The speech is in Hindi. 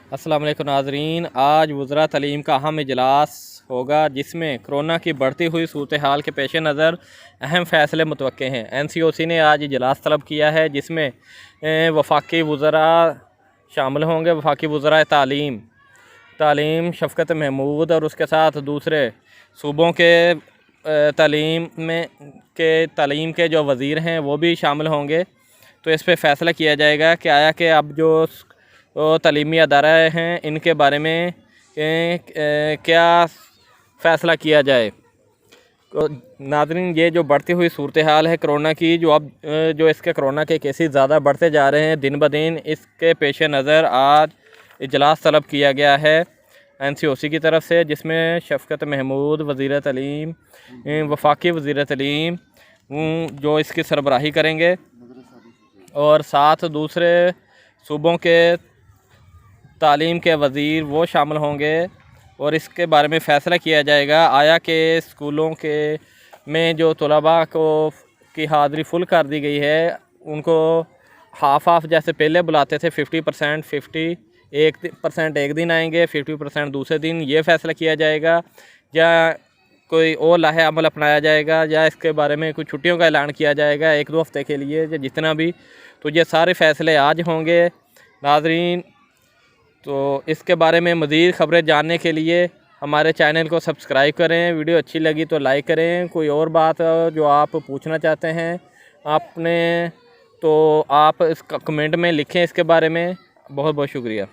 अस्सलाम वालेकुम नाज़रीन। आज वज़रा तालीम का अहम इजलास होगा जिसमें कोरोना की बढ़ती हुई सूरत हाल के पेश नज़र अहम फ़ैसले मुतवक्के हैं। NCOC ने आज इजलास तलब किया है जिसमें वफाकी वज़रा शामिल होंगे। वफाकी वज़रा तालीम शफ़क़त महमूद और उसके साथ दूसरे सूबों के तालीम के जो वज़ीर हैं वो भी शामिल होंगे। तो इस पर फ़ैसला किया जाएगा कि आया कि अब जो तालीमी अदारा हैं इनके बारे में क्या फ़ैसला किया जाए। तो नाज़रीन, ये जो बढ़ती हुई सूरत हाल है कोरोना की, जो इसके कोरोना के केसेस ज़्यादा बढ़ते जा रहे हैं दिन ब दिन, इसके पेश नज़र आज इजलास तलब किया गया है NCOC की तरफ से, जिसमें शफ़क़त महमूद वज़ीर तालीम, वफाकी वज़ीर तालीम जो इसकी सरबराही करेंगे और साथ दूसरे सूबों के तालीम के वज़ीर वो शामिल होंगे और इसके बारे में फ़ैसला किया जाएगा आया कि स्कूलों के में जो तलबा की हाज़िरी फुल कर दी गई है उनको हाफ़ जैसे पहले बुलाते थे 50%, 51% एक दिन आएंगे, 50% दूसरे दिन। ये फ़ैसला किया जाएगा या कोई और लाहे अमल अपनाया जाएगा या इसके बारे में कुछ छुट्टियों का ऐलान किया जाएगा 1-2 हफ़्ते के लिए या जितना भी। तो ये सारे फ़ैसले आज होंगे नाज़रीन। तो इसके बारे में मज़ीद ख़बरें जानने के लिए हमारे चैनल को सब्सक्राइब करें। वीडियो अच्छी लगी तो लाइक करें। कोई और बात जो आप पूछना चाहते हैं आपने तो आप इसका कमेंट में लिखें इसके बारे में। बहुत बहुत शुक्रिया।